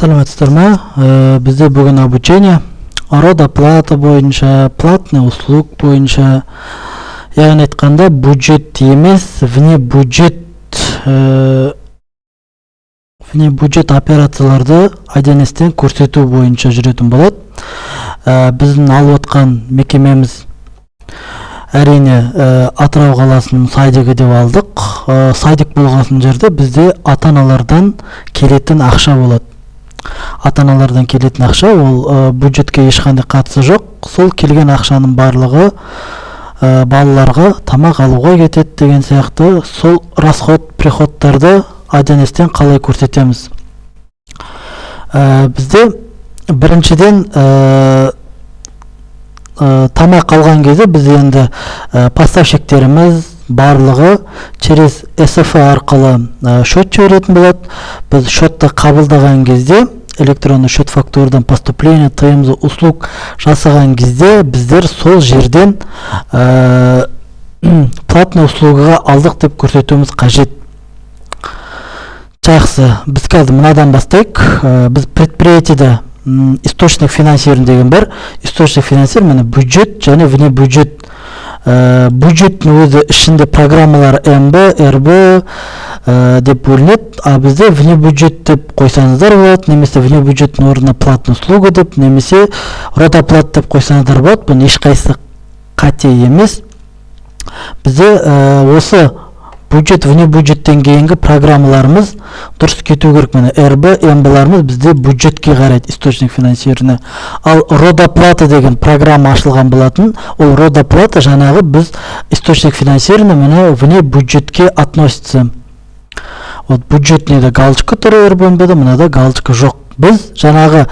Саламатсыздарбы? Бізде бүгін обучение род оплата бойынша, платный услуг бойынша, яғни айтқанда бюджет емес, вне бюджет операцияларды айденестен көрсету бойынша жүретін болады. Біздің алып отқан мекемеміз әрине Атырау қаласының сайдығы деп алдық. Сайдық болған жерде бізде ата-аналардан келетін ақша болады. Ата-аналардан келетін ақша ол бюджетке ешқандай қатысы жоқ. Сол келген ақшаның барлығы балаларға тамақ алуға кетеді деген сияқты. Сол расход приходтарды айденестен қалай көрсетеміз? Бізде біріншіден тамақ алған кезде біз енді поставщиктеріміз барлығы через СФ арқылы счет жіберетін болады. Біз счетты қабылдаған кезде, электронный счет фактурадан поступление, ТМЗ услуг жасаған кезде біздер сол жерден платный услугаға алдық деп көрсетуіміз қажет. Жақсы, біз қазір мынадан бастайық. Біз предприятиеде источник финансирования деген бар. Источник финансирования бюджет және вне бюджет. Бюджеттің өзі ішінде программалар МБ, РБ деп бөлінеді, а бізде вне бюджет деп қойсаңыздар болады, немесе вне бюджеттің орнына платный услуга деп, немесе род оплата деп қойсаңыздар болады. Бұл ешқайсысы қате емес. Бізде осы бюджет, вне бюджеттен кейінгі программаларымыз дұрыс кету керек. Міне РБ, МБ-ларымыз бізде бюджетке қарайды, источник финансирования. Ал род оплата деген программа ашылған болатын. Ол род оплата жаңағы біз источник финансирования міне вне бюджетке относится. Вот бюджетнеде галочка тұр РБ-да, мынада галочка жоқ. Біз жаңағы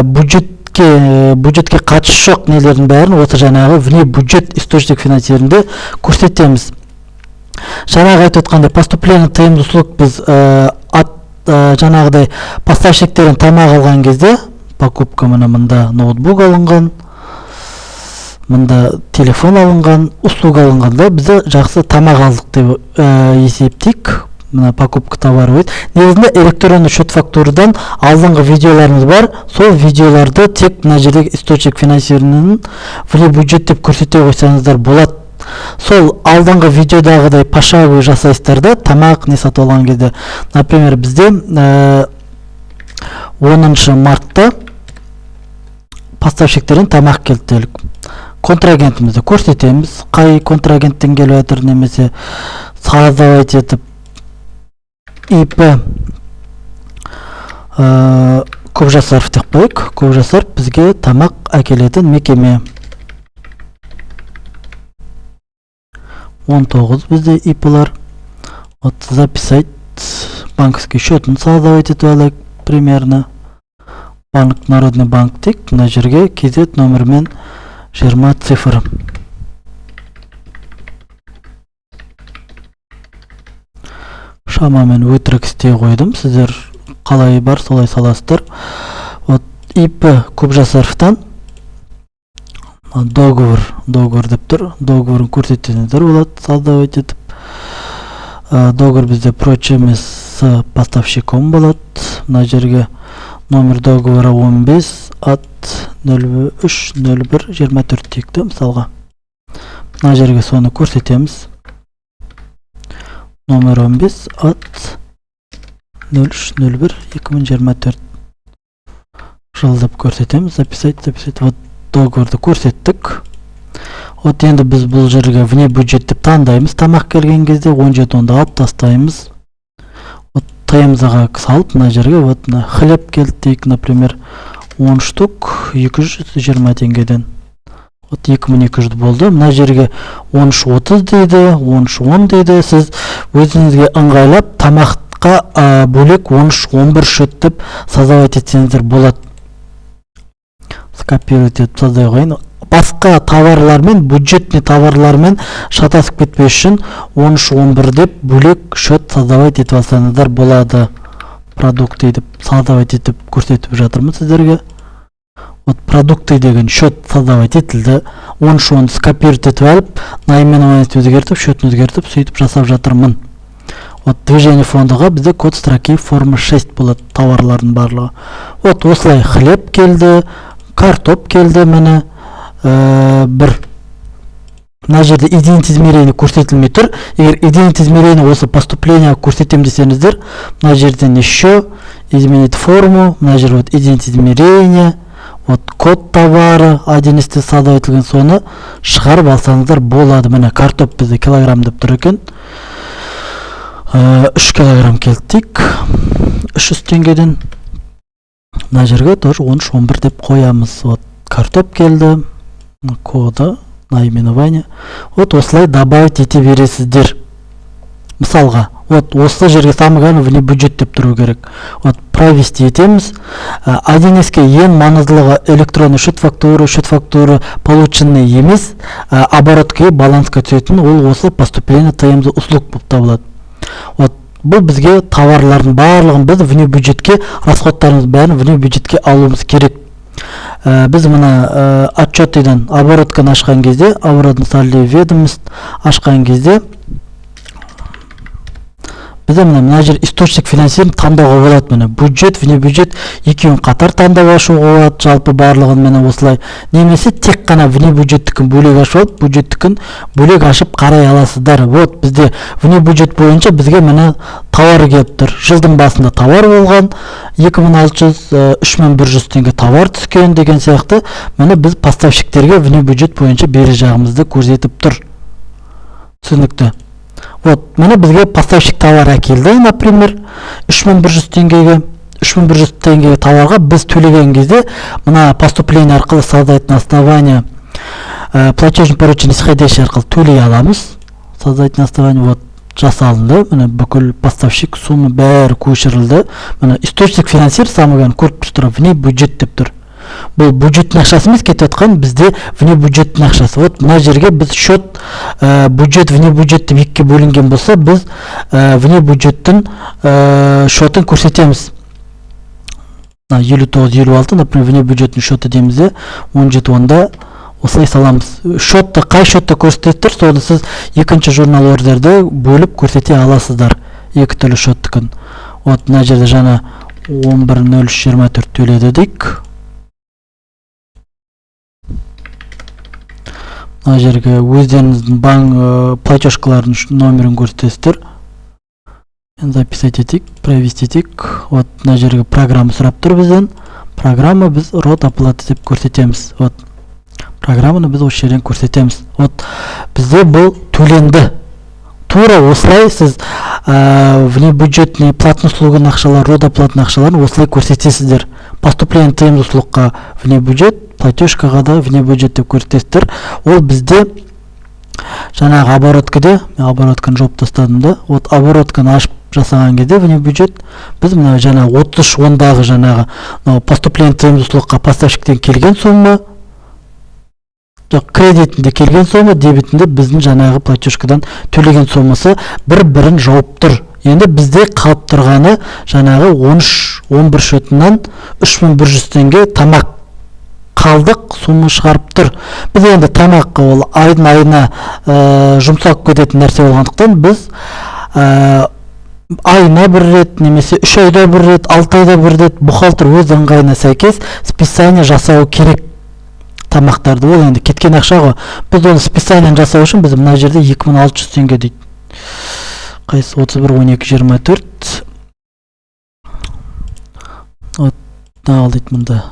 бюджетке қатысы жоқ нелердің бәрін осы жаңағы вне бюджет источник финансирования көрсетеміз. Жаңағы айтып отқандай поступление ТМЗ услуг біз жаңағыдай поставщиктерден тамақ алған кезде покупка мында ноутбук алынған, мында телефон алынған, услуга алынғанда бізде жақсы тамақ алдық деп есептейік. Мына покупка товары дейді. Негізінде электронный счет фактурадан алдыңғы видеоларымыз бар. Сол видеоларды тек мына жердегі источник финансированияның вне бюджет деп көрсете қойсаңыздар болады. Сол алдыңғы видеодағыдай пошаговый жасайсыздар да, тамақ не сатып алған кезде. Например, бізде 10 мартта поставщиктерден тамақ келді делік. Контрагентімізді көрсетеміз, қай контрагенттен келіп жатыр, немесе создавать етіп ИП Көпжасаров деп қойық. Көпжасаров бізге тамақ әкелетін мекеме. 19 бізде ИП-лар. Вот записать банковский счетын создавать етіп алайық примерно. Банк, Народный банк тек, мына жерге кезет номермен 20 цифр. Шамамен өтірік істей қойдым. Сіздер қалай бар, солай саласыздар. Вот ИП Көпжасаровтан договор деп тұр. Договорын көрсететіңіздер болады, создавать етіп. Договор бізде прочими с поставщиком болады. Мына жерге номер договора 15 от 03.01.24 текті мысалға. Мына жерге соны көрсетеміз. Номер 15 от 03.01.2024 жыл деп көрсетеміз. Записать. Вот договорды көрсеттік. Вот енді біз бұл жерге вне бюджет деп таңдаймыз. Тамақ келген кезде 17-ді алып тастаймыз. Вот ТМЗ-ға салып, мына жерге вот хлеб келді дейік, например, 10 штук 220 теңгеден. Вот 2200 болды. Мына жерге 13.30 дейді, 13.10 дейді. Сіз өзіңізге ыңғайлап тамаққа бөлек 13.11 счет деп создавать етсеңіздер болады. Скопировать етіп создай қойын. Басқа товарлармен, бюджетный товарлармен шатасып кетпес үшін 13.11 деп бөлек счет создавать етіп алсаңыздар болады. Продукты деп создавать етіп көрсетіп жатырмын сіздерге. Вот продукты деген счет создавать етілді. 13.10 скопировать етіп алып, наименованиесін өзгертіп, счетін өзгертіп, сөйтіп жасап жатырмын. Вот движение фондыға бізде код строки форма 6 болады товарлардың барлығы. Вот осылай хлеб келді, картоп келді, міне бір мына жерде единиц измерения көрсетілмей тұр. Егер единиц измерения осы поступление көрсетем десеңіздер, мына жерден еще изменить форму, мына жер вот единиц измерения, вот код товары 1 сада етілген, соны шығарып алсаңыздар болады. Міне картоп бізде килограмм деп тұр екен. 3 килограмм келдік. 300 теңгеден мына жерге тоже 13-11 деп қоямыз. Вот картоп келді, коды, наименование. Вот осылай добавить ете бересіздер. Мысалға, вот осы жерге самый главный вне бюджет деп тұру керек. Вот провести етеміз. 1С-ке ең маңыздылығы электронный счет фактуры полученный емес, оборотке балансқа түсетін, ол осы поступление тмз услуг болып табылады. Вот бұл бізге товарлардың барлығын біз вне бюджетке, расходтарымыз бәрін вне бюджетке алуымыз керек. Біз мына отчетыдан оборотканы ашқан кезде, оборотный салды ведомств ашқан кезде, бізде мына жер источник финансирования таңдауға болады. Міне бюджет, вне бюджет екеуін қатар таңдап ашуға болады, жалпы барлығын міне осылай. Немесе тек қана вне бюджеттікін бөлек ашып алып, бюджеттікін бөлек ашып қарай аласыздар. Вот бізде вне бюджет бойынша бізге міне тауар келіп тұр. Жылдың басында тауар болған, 2600-3100 теңге тауар түскен деген сияқты. Міне біз поставщиктерге вне бюджет бойынша бере жағымызды көрсетіп тұр. Түсінікті. Вот, міне бізге поставщик товар әкелді, например, 3100 теңгеге, 3100 теңгеге товарға біз төлеген кезде, мына поступление арқылы создать на основание платежный поручень исходящий арқылы төлей аламыз. Создать на основание, вот, жасалынды, міне бүкіл поставщик сумма бәрі көшірілді. Міне источник финансирования самыған көріп тұр, вне бюджет деп тұр. Бұл бюджеттің ақшасы емес, кетіп жатқан бізде вне бюджеттің ақшасы. Вот мына жерге біз счет бюджет вне бюджет деп екіге бөлінген болса, біз вне бюджеттің счетін көрсетеміз. 59-56, например, вне бюджеттің счеты демізде 17-10-да осылай саламыз. Счетті, қай счетті көрсететтір, соны сіз екінші журнал ордерді бөліп көрсете аласыздар. Екі түрлі счеттікін. Вот мына жерде жаңа 11.03.24 төледі дейік. Мына жерге өздеріңіздің банк платежкалардың номерін көрсетесіздер. Записать етейік, провести етейік. Вот мына жерге программа сұрап тұр бізден. Программа біз род оплаты деп көрсетеміз. Вот программаны біз осы жерден көрсетеміз. Вот бізде бұл төленді. Тура осылай сіз внебюджетный платный услугының ақшалары, род оплатының ақшаларын осылай көрсетесіздер. Поступление тмз услугқа внебюджет, платежкаға да внебюджет деп көрсетесіздер. Ол бізде жаңағы обороткіде, мен оборотканы жауып тастадым да, вот оборотканы ашып жасаған кезде внебюджет, біз мына жаңағы 33-10-дағы жаңағы поступление тмз услугқа поставщиктен келген сумма, кредитінде келген сумма, дебетінде біздің жаңағы платежкадан төлеген суммасы бір-бірін жауып тұр. Енді бізде қалып тұрғаны жаңағы 13-11 шотынан 3100 теңге тамақ қалдық сумма шығарып тұр. Біз енді тамаққа ол айына жұмсақ кететін нәрсе болғандықтан біз айына бір рет, немесе 3 айда бір рет, 6 айда бір рет бухгалтер өз ыңғайына сәйкес списание жасау керек. Тамақтарды, ол енді кеткен ақша ғой. Біз оны списание жасау үшін біз мына жерде 2600 теңге дейді. Қайсы 31-12-24. Вот ал дейді мұнда.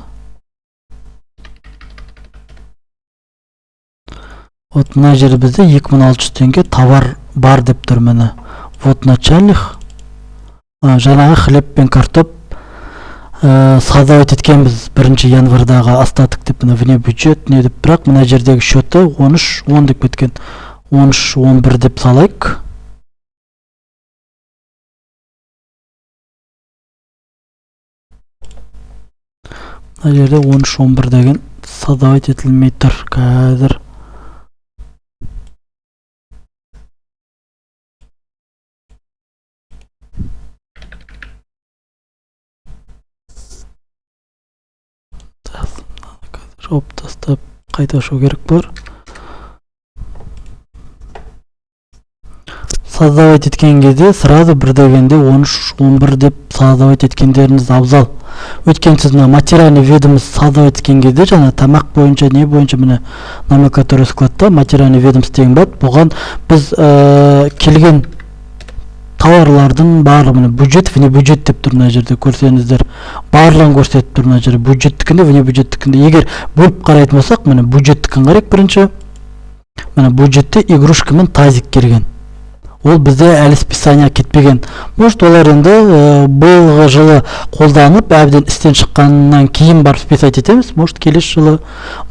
Вот мына жерде бізде 2600 теңге товар бар деп тұр міне. Вот начальник. Жаңағы хлеб пен картоп создавать еткенбіз 1 январдағы остаток деп вне бюджет не деп, бірақ мына жердегі счеты 13-10 деп кеткен. 13-11 деп салайық. Мына жерде 13-11 деген создавать етілмей тұр қазір. Жауып тастап қайта ашу керек бар. создавать еткен кезде сразу бір дегенде 13-11 деп создавать еткендеріңіз абзал. Өткен сіз материальный ведомство создавать еткен кезде жаңа тамақ бойынша не бойынша міне номенклатура складта материальный ведомство деген бар. Бұған біз келген тауарлардың барлығын бюджет, вне бюджет деп тұр мына жерде көрсеңіздер. Барлығын көрсетіп тұр мына жерде бюджеттікінде, вне бюджеттікінде. Егер бөліп қарайтын болсақ, міне бюджеттікін қарайық бірінші. Міне бюджетте игрушка мен тазик келген. Ол бізде әлі списание кетпеген. Может, олар енді биылғы жылы қолданып, әбден істен шыққаннан кейін барып списать етеміз. Может, келесі жылы,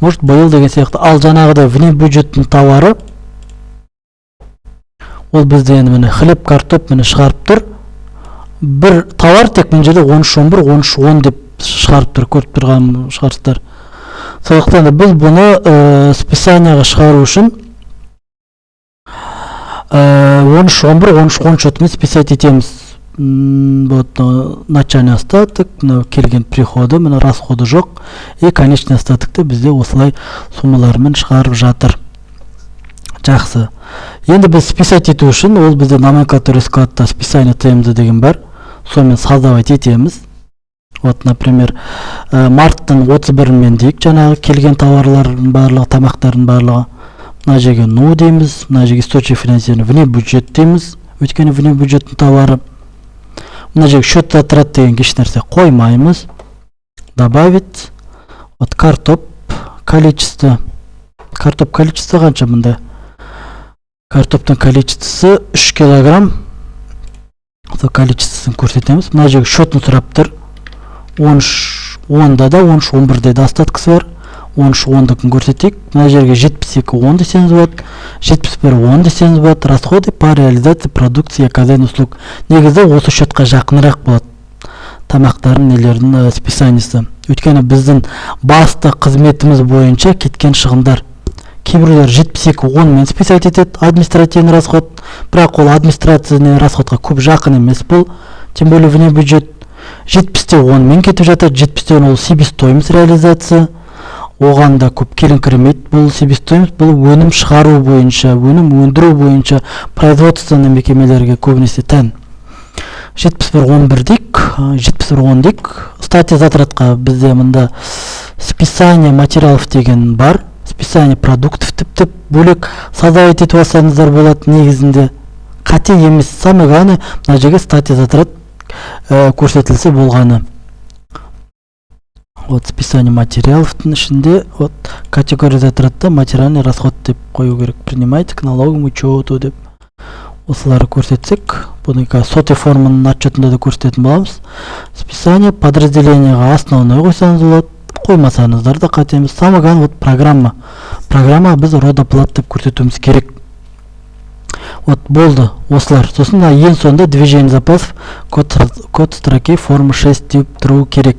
может, биыл деген сияқты. Ал жаңағыдай вне бюджеттің тауары ол бізде енді міне хлеб, картоп міне шығарып тұр. Бір тауар тек мына жерде 13-11, 13-10 деп шығарып тұр, көріп тұрған шығарсыздар. Сондықтан біз бұны списанияға шығару үшін 13-11, 13-13 списать етеміз. Вот начальный остаток, келген приходы, міне расходы жоқ. И конечный остатокты бізде осылай суммалармен шығарып жатыр. Жақсы. Енді біз списать ету үшін, ол бізде номенклатура складта списание TMZ деген бар. Сонымен создавать етеміз. Вот, например, марттың 31-мен дейік, жаңағы келген тауарлардың барлығы, тамақтардың барлығы. Мына жерге ну дейміз, мына жерге источник финансирования вне бюджет дейміз, өйткені вне бюджеттің тауары. Мына жерге счет затрат деген еш нәрсе қоймаймыз. Добавить. Вот картоп количество. Картоп количество қанша мында? Картоптың количествосы 3 килограмм. Сол количествосын көрсетеміз. Мына жерге счетін сұрап тұр. 13-10-да да 13-11-де де остаткасы бар. 13-10-дікін көрсетейік. Мына жерге 72-10 десеңіз болады. 71-10 десеңіз болады. Расходы по реализации продукции оказания услуг. Негізі осы счетқа жақынырақ болады. Тамақтарын нелердің списаниясы. Өйткені біздің басты қызметіміз бойынша кеткен шығындар. Кейбіреулер 72-10 мен списать етеді, административный расход. Бірақ ол административный расходқа көп жақын емес бұл. Тем более вне бюджет. 70-10 мен кетіп жатыр. 70-10 ол себестоимость реализация. Оған да көп келін кірмейді. Бұл себестоимость, бұл өнім шығару бойынша, өнім өндіру бойынша производственный мекемелерге көбінесе тән. 71-11 дейік, 71-10 дейік. Статья затратқа бізде мында списание материалов деген бар. Списание продуктов тіп бөлек создавать етіп алсаңыздар болады негізінде. Қате емес, самое главное, мына жерге статья затрат көрсетілсе болғаны. Вот списание материаловтың ішінде вот категория затратта материальный расход деп қою керек. Принимайте к налоговому учету деп осылары көрсетсек, бұны соты форманың отчетында да көрсететін боламыз. Списание подразделениеға основной қойсаңыз болады, қоймасаңыздар да қатеміз. Самое главное, вот программа. Программа біз родоплат деп көрсетуіміз керек. Вот болды осылар. Сосын ең соңында движение запасов код строки формы 6 деп тұру керек.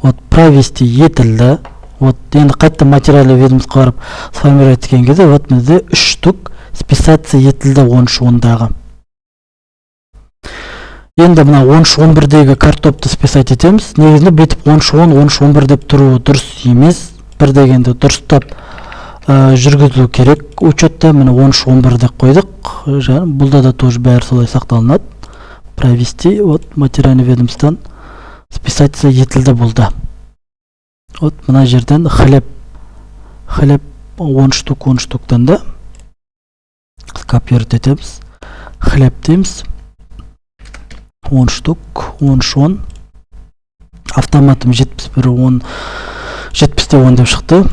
Вот провести етілді. Вот енді қайтта материальный ведомствоға қарап сформировать еткен кезде вот бізде 3 штук списация етілді 13-10-дағы. Енді мына 13-11-дегі картопты списать етеміз. Негізінде бетіп 13-10, 13-11 деп тұру дұрыс емес. Бір дегенде дұрыстап жүргізілу керек. Учетта міне 13-11 деп қойдық. Бұлда да тоже бәрі солай сақталынады. Провести вот материальный ведомстводан списаться етілді бұлда. Вот мына жерден хлеб 10 штуктан да скопировать етеміз. Хлеб дейміз. 10 штук, 10-10. Автоматым 71-10, 70-10 деп шықты.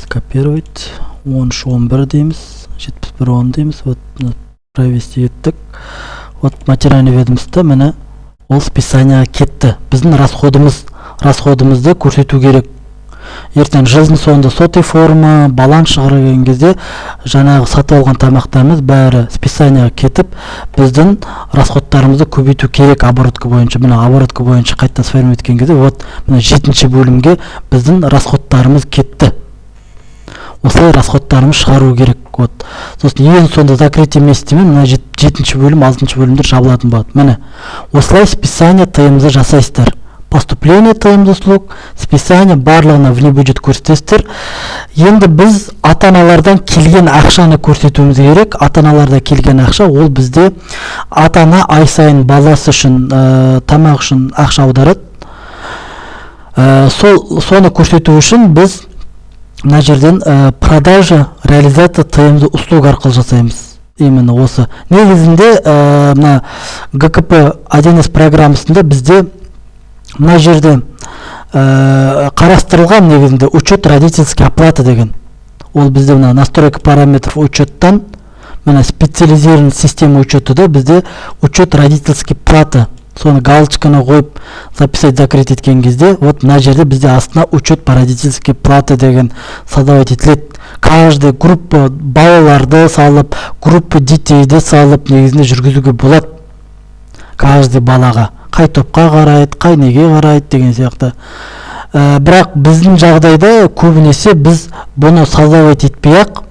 Скопировать. 10-11 дейміз. 71-10 дейміз. Вот провести еттік. Вот материальный ведомство міне ол списанияға кетті. Біздің расходымызды көрсету керек. Ертең жылдың соңында соты форма, баланс шығарған кезде жаңағы сатып алған тамақтарымыз бәрі списанияға кетіп, біздің расходтарымызды көбейту керек оборотка бойынша. Міне оборотка бойынша қайта сформировать еткен кезде вот міне 7-ші бөлімге біздің расходтарымыз кетті. Осылай расходтарымыз шығару керек. Вот. Сосын ең соңында закрытие месяцемен мына 7-ші бөлім, 6-ші бөлімдер жабылатын болады. Міне осылай списание TMZ жасайсыздар. поступление тыйымды услуг, списание барлығына внебюджет көрсетесіздер. Енді біз ата-аналардан келген ақшаны көрсетуіміз керек. Ата-аналарда келген ақша, ол бізде ата-ана ай сайын баласы үшін, тамақ үшін ақша аударады. Соны көрсету үшін біз мына жерден продажа, реализация тыйымды услуг арқылы жасаймыз. Именно осы. Негізінде мына ГКП 1С программасында бізде мына жерде қарастырылған негізінде учет родительской оплаты деген. Ол бізде мына настройка параметров учеттан мына специализированный система учетыда бізде учет родительской платы. Соны галочканы қойып записать закрыть еткен кезде, вот мына жерде бізде астына учет по родительской платы деген создавать етіледі. Каждый группа балаларды салып, группа детейді салып негізінде жүргізуге болады. Каждый балаға қай топқа қарайды, қай неге қарайды деген сияқты. Бірақ біздің жағдайда көбінесе біз бұны создавать етпей-ақ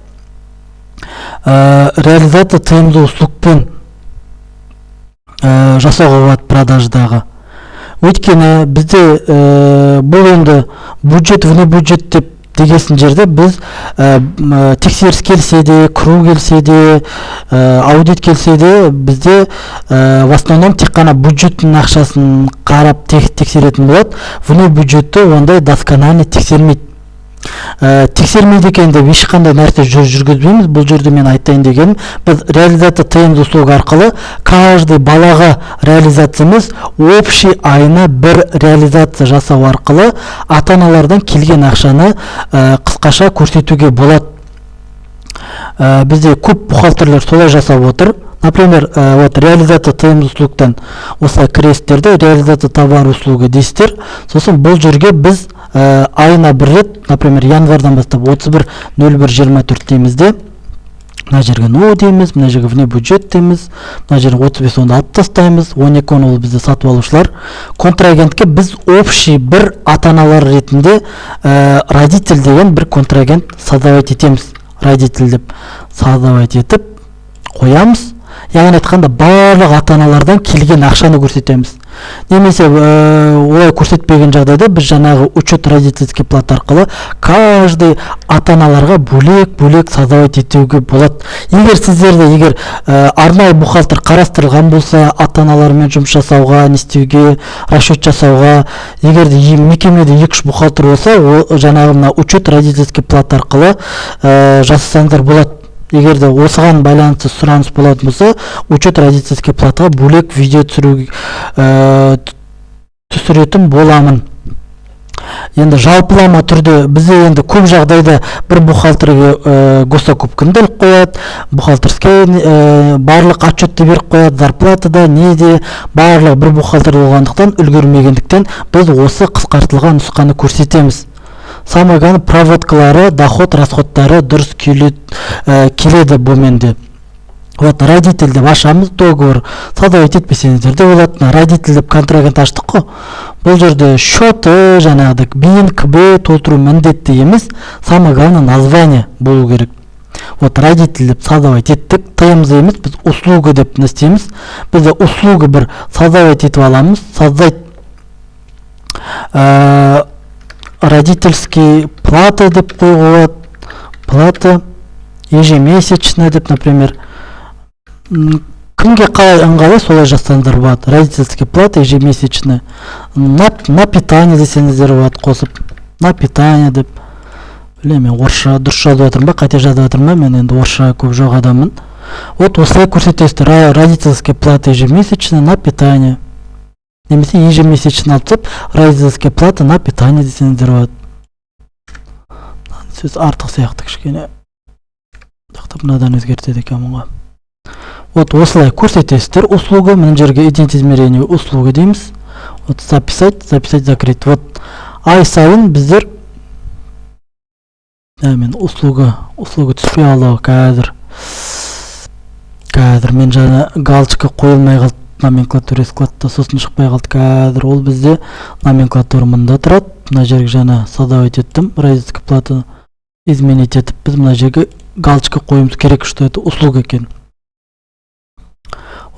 реализация тыйымды услугпен жасауға болады продаждағы. Өйткені бізде бұл енді бюджет, внебюджет деп дегесін жерде біз тексеріс келсе де, кіру келсе де, аудит келсе де, бізде в основном тек қана бюджеттің ақшасын қарап тексеретін болады. Внебюджетті ондай досконально тексермейді. Тексермейді екен деп ешқандай нәрсе жүргізбейміз. Бұл жерде мен айтайын дегенім, біз реализация тыйымды услуг арқылы каждый балаға реализациямыз общий айына бір реализация жасау арқылы ата-аналардан келген ақшаны қысқаша көрсетуге болады. Бізде көп бухгалтерлер солай жасап отыр. Например, вот реализация тыйымды услугтан осылай кіресіздерді, реализация товар услуга дейсіздер. Сосын бұл жерге біз айына бір рет, например, январдан бастап 31.01.24 дейміз де, мына жерге но дейміз, мына жерге вне бюджет дейміз, мына жерге 35 оны алып тастаймыз, 12 ол бізде сатып алушылар. Контрагентке біз общий бір ата-аналар ретінде родитель деген бір контрагент создавать етеміз. Родитель деп создавать етіп қоямыз. Яғни айтқанда барлық ата-аналардан келген ақшаны көрсетеміз. Немесе олай көрсетпеген жағдайда біз жаңағы учет родительский плат арқылы каждый ата-аналарға бөлек создавать етуге болады. Егер сіздерде арнайы бухгалтер қарастырылған болса, ата-аналармен жұмыс жасауға, не істеуге, расчет жасауға, егер де мекемеде 2-3 бухгалтер болса, жаңағы учет родительский плат арқылы жасасаңдар болады. Егер де осыған байланысты сұраныс болатын болса, учет родительский платаға бөлек видео түсіретін боламын. Енді жалпылама түрде бізде енді көп жағдайда бір бухгалтерге госзакупканы іліп қояды, бухгалтерская барлық отчетты беріп қояды, зарплатада, неде барлық бір бухгалтер болғандықтан, үлгермегендіктен біз осы қысқартылған нұсқаны көрсетеміз. Самое главное, проводкалары, доход, расходтары дұрыс келеді бұменде. Вот родитель деп ашамыз, договор создавать етпесеңіздер де болады. Родитель деп контрагент аштық қой. Бұл жерде счеты, жаңағыдай бин, КБ толтыру міндетті емес. Самое главное, название болу керек. Вот родитель деп создавать еттік, тыйымды емес, біз услуга деп істейміз. Бізде услуга бір создавать етіп аламыз, создать родительские платы деп қойылады, плата ежемесячно деп, например, кімге қалай ыңғайлы солай жазсаңдар болады. Родительские платы ежемесячно, на питание десеңіздер болады, қосып на питание деп. Мен орысша дұрыс жазып жатырмын ба, қате жазып жатырмын ба, мен енді орысша көп жоқ адаммын. Вот осылай көрсетесіздер, родительские платы ежемесячно на питание. Немесе ежемесячно алып, родительские платы на питание десеңіздер болады. Сөз артық сияқты кішкене. Мынадан өзгертеді екен мұнға. Вот осылай көрсетесіздер услуга, мына жерге идентизмерение услуга дейміз. Вот записать, закрыть. Вот ай сайын біздер мен услуга түспей алу қазір мен жаңа галочка қойылмай қалды. Номенклатура складта сосын шықпай қалды қазір. Ол бізде номенклатура мында тұрады. Мына жерге жаңа создавать еттім. Родительская плата изменить етіп, біз мына жерге галочка қойымыз керек, что это услуга екен.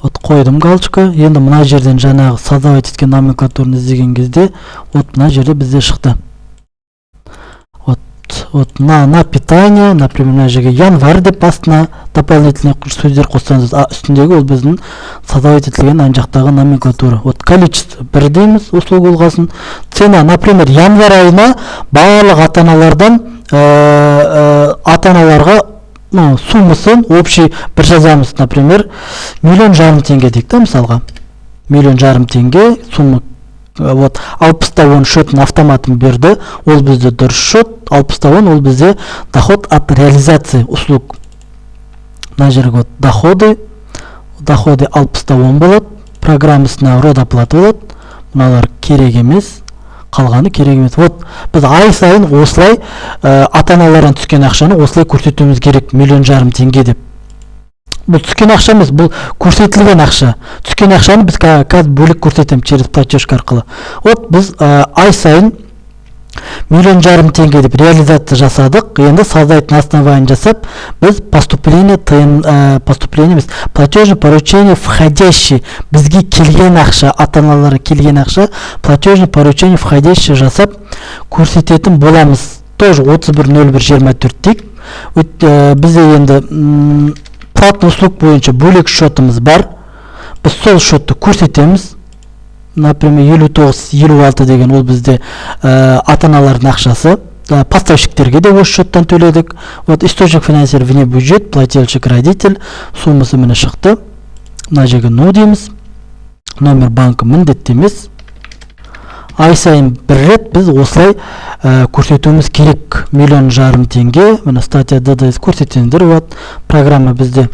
Вот қойдым галочка. Енді мына жерден жаңағы создавать еткен номенклатураны іздеген кезде вот мына жерде бізде шықты. Вот на питание, например, мына жерге январь деп астына дополнительный сөздер қоссаңыз, үстіндегі ол біздің создавать етілген ана жақтағы номенклатура. Вот количество бір дейміз, услуга болғасын. Цена, например, январь айына барлық ата-аналарға суммасын общий бір жазамыз, например, 1,5 миллион теңге дейік та, мысалға. 1,5 миллион теңге сумма. Вот 60-10 счетын автоматом берді, ол бізде дұрыс счет, 60-10 ол бізде доход от реализации услуг. Мына жерге вот доходы 60-10 болады, программасына род оплата болады, мыналар керек емес, қалғаны керек емес. Вот біз ай сайын осылай ата-аналардан түскен ақшаны осылай көрсетуіміз керек, 1,5 миллион теңге деп. Бұл түскен ақша емес, бұл көрсетілген ақша. Түскен ақшаны біз қазір бөлек көрсетеміз через платежка арқылы. Вот біз ай сайын 1,5 миллион теңге деп реализация жасадық. Енді создать на основании жасап, біз поступление емес, платежное поручение входящий, бізге келген ақша, ата-аналарға келген ақша, платежное поручение входящий жасап көрсететін боламыз. Тоже 31.01.24 дейік. Бізде енді платный услуг бойынша бөлек счетымыз бар. Біз сол счетты көрсетеміз. Например, 59-56 деген ол бізде ата-аналардың ақшасы. Поставщиктерге де осы счеттан төледік. Вот источник финансирования вне бюджет, плательщик родитель, суммасы міне шықты. Мына жерге но дейміз. Номер банка міндетті емес. Ай сайын бір рет біз осылай көрсетуіміз керек. 1,5 миллион теңге. Міне статьяда да көрсетендер болады. Программа бізде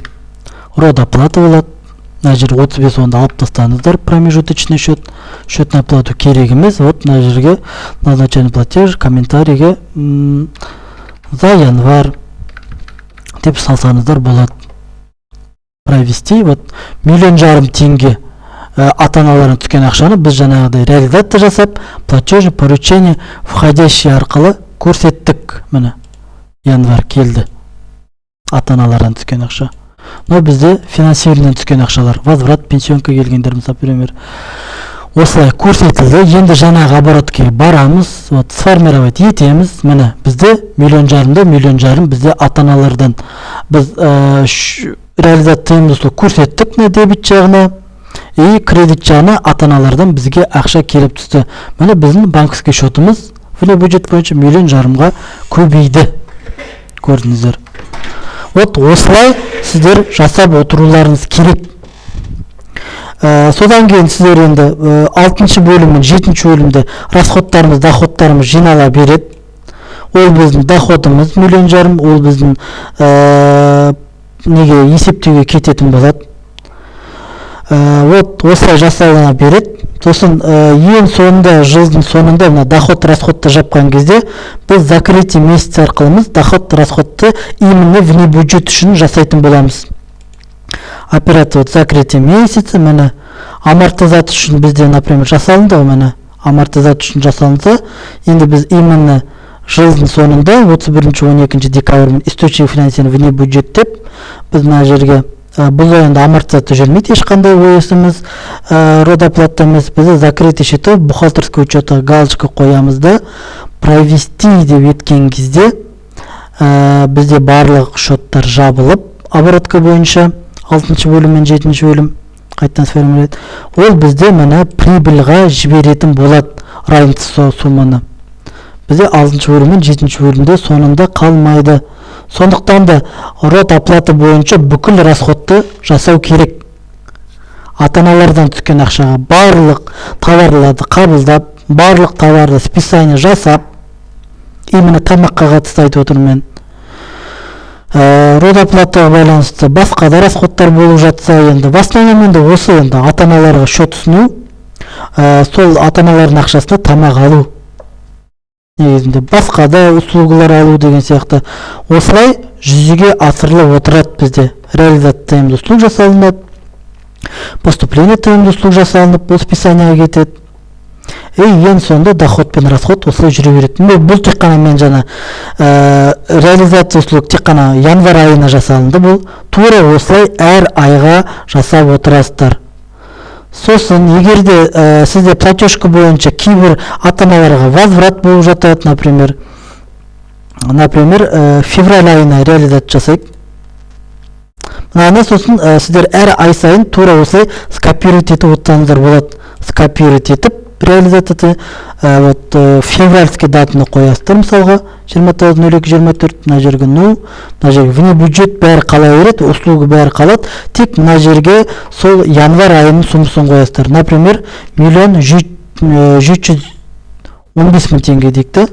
род оплата болады. Мына жер 35 онда алып тастаңыздар, промежуточный счет, счетная оплата керек емес. Вот мына жерге назначение платеж, комментарийге за январь деп салсаңыздар болады. Провести. Вот 1,5 миллион теңге ата-аналардан түскен ақшаны біз жаңағыдай реализация жасап, платежное поручение входящий арқылы көрсеттік. Міне январь келді. Ата-аналардан түскен ақша. Но бізде финансированиеден түскен ақшалар, возврат, пенсионка келгендер, например, осылай көрсетілді. Енді жаңағы оборотке барамыз, вот сформировать етеміз. Міне бізде 1,5 миллион бізде ата-аналардан біз реализациямызды көрсеттік на дебет жағына. И кредит жағына ата-аналардан бізге ақша келіп түсті. Міне біздің банковский счетымыз вне бюджет бойынша 1,5 миллионға көбейді. Көрдіңіздер. Вот осылай сіздер жасап отыруларыңыз керек. Содан кейін сіздер енді 6-шы бөлім мен 7-ші бөлімде расходтарымыз, доходтарымыз жинала береді. Ол біздің доходымыз 1,5 миллион, ол біздің неге есептеуге кететін болады. Вот осылай жасалына береді. Сосын ең соңында, жылдың соңында мына доход расходты жапқан кезде біз закрытие месяц арқылымыз доход расходты именно вне бюджет үшін жасайтын боламыз. Операция вот закрытие месяца, міне амортизация үшін бізде, например, жасалынды, міне амортизация үшін жасалынса, енді біз именно жылдың соңында 31-12 декабрь источник финансирования вне бюджет деп біз мына жерге бұл енді амортизация жүрмейді, ешқандай ойысымыз род оплата емес. Біз закрытый счеты бухгалтерский учетқа галочка қоямыз да провести деп еткен кезде бізде барлық счеттар жабылып оборотка бойынша 6-шы бөлім мен 7-ші бөлім қайтадан сформулировать. Ол бізде мына прибыльға жіберетін болады разница сумманы. Бізде 6-шы бөлім мен 7-ші бөлімде соңында қалмайды. Сондықтан да род оплата бойынша бүкіл расходты жасау керек. Ата-аналардан түскен ақшаға барлық товарларды қабылдап, барлық товарды списание жасап, именно тамаққа қатысты айтып отырмын мен. Род оплатаға байланысты басқа да расходтар болып жатса, енді в основном енді осы енді ата-аналарға счет ұсыну, сол ата-аналардың ақшасына тамақ алу. Негізінде басқа да услугалар алу деген сияқты осылай жүзеге асырылып отырады бізде. Реализация тиімді услуг жасалынады, поступление тиімді услуг жасалынып, бұл списанияға кетеді. Ең соңында доход пен расход осылай жүре береді. Бұл тек қана мен жана реализация услуг тек қана январь айына жасалынды. Бұл тура осылай әр айға жасап отырасыздар. Сосын егерде сізде платежка бойынша кейбір ата-аналарға возврат болып жатады, например, февраль айына реализация жасайық. Мынаны сосын сіздер әр ай сайын тура осылай скопировать етіп отырсаңыздар болады. Скопировать етіп реализацияны февральский датаны қоясыздар, мысалға 29.02.24, мына жерге 0, мына жерге вне бюджет бәрі қала береді, услуга бәрі қалады, тек мына жерге сол январь айының суммасын қоясыздар. Например, 1.715.000 теңге дейік.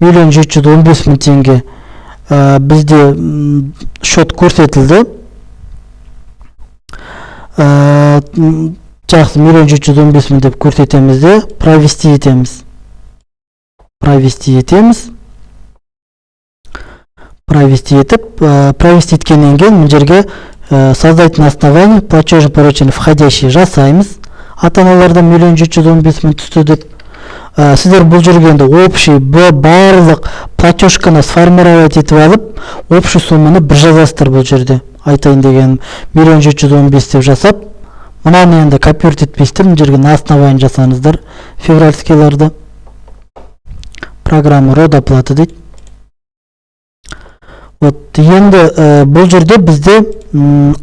1.715.000 теңге бізде шот көрсетілді. Жақсы, 1.715.000 деп көрсетеміз де, провести етеміз. Провести еткеннен кейін мына жерге создать на основании платежный поручение входящий жасаймыз. Ата-аналардан 1.715.000 түсті деп. Сіздер бұл жүргенде общий барлық платежканы сформировать етіп алып, общий сумманы бір жазасыздар бұл жерде. Айтайын деген 1.715 деп жасап, мынаны енді копировать етпейсіздер, мына жерге на основании жасаңыздар февральскийларды. Программа род оплаты дейді. Енді бұл жерде бізде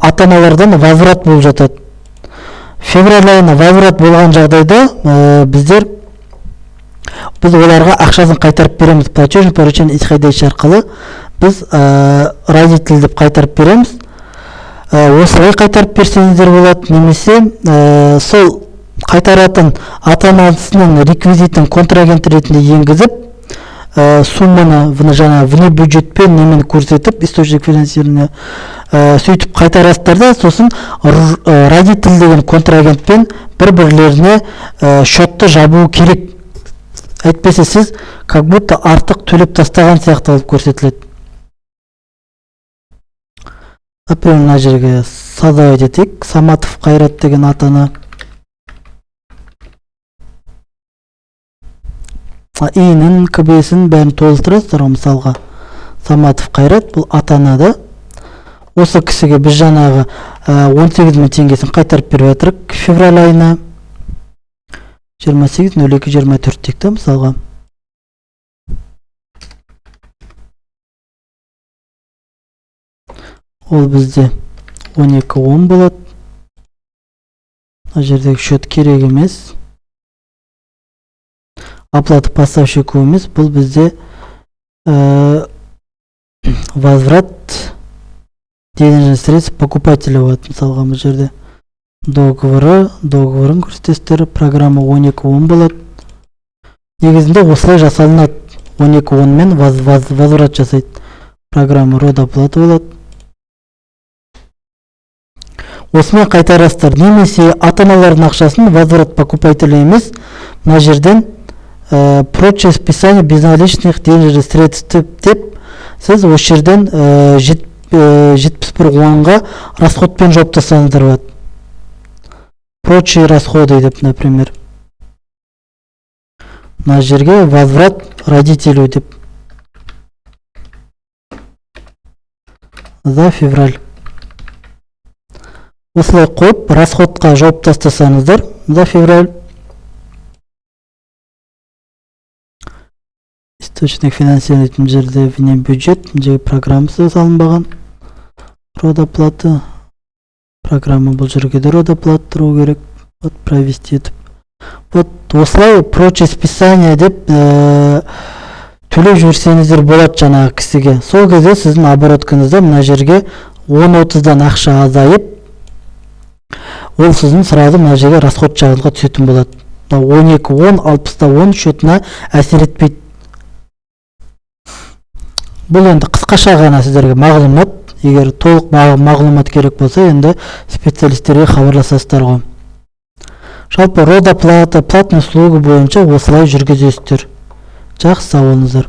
ата-аналардан возврат болып жатады. Февраль айына возврат болған жағдайда біз оларға ақшасын қайтарып береміз. Платежный поручение исходящий арқылы біз родитель деп қайтарып береміз. Осылай қайтарып берсеңіздер болады, немесе сол қайтаратын ата-анасының реквизитін контрагент ретінде енгізіп, сумманы жаңа вне бюджетпен немен көрсетіп, источник финансирования сөйтіп қайтарасыздар да, сосын родитель деген контрагентпен бір-бірлеріне шотты жабу керек. Әйтпесе сіз как будто артық төлеп тастаған сияқты алып көрсетіледі. Например, мына жерге создавать етейік. Саматов Қайрат деген ата-ана. И-нің, КБ-сін бәрін толтырасыздар, мысалға. Саматов Қайрат бұл ата-ана да. Осы кісіге біз жаңағы 18.000 теңгесін қайтарып беріп жатырық февраль айына. 28.02.24 дейік, мысалға. Ол бізде 12.10 болады. Мына жердегі счет керек емес. Оплата поставщику емес, бұл бізде возврат денежных средств покупателя болады, мысалға бұл жерде. Договорын көрсетесіздер, программа 12.10 болады. Негізінде осылай жасалынады. 12.10 мен возврат жасайды. Программа род оплаты болады. Осымен қайтарасыздар. Немесе ата-аналардың ақшасын возврат покупателя емес, мына жерден прочее списание безналичных денежных средств деп, сіз осы жерден 71.10-ға расходпен жауып тастаңыздар болады. Прочие расходы деп, например. Мына жерге возврат родителю деп. За февраль. Осылай қойып, расходқа жауып тастасаңыздар, за февраль. Источник финансирования мына жерде вне бюджет, мына жерге программасы салынбаған. Род оплаты. Программа бұл жерге де род оплаты тұру керек. Вот провести етіп. Вот осылай прочее списание деп төлеп жіберсеңіздер болады жаңағы кісіге. Сол кезде сіздің обороткаңызда мына жерге 10-30-дан ақша азайып, ол сіздің сразу мына жерге расход жағыңызға түсетін болады. 12-10, 60-10 счетына әсер етпейді. Бұл енді қысқаша ғана сіздерге мағлұмат. Егер толық мағлұмат керек болса, енді специалистерге хабарласасыздар ғой. Жалпы род оплаты, платный услуга бойынша осылай жүргізесіздер. Жақсы, сау болыңыздар.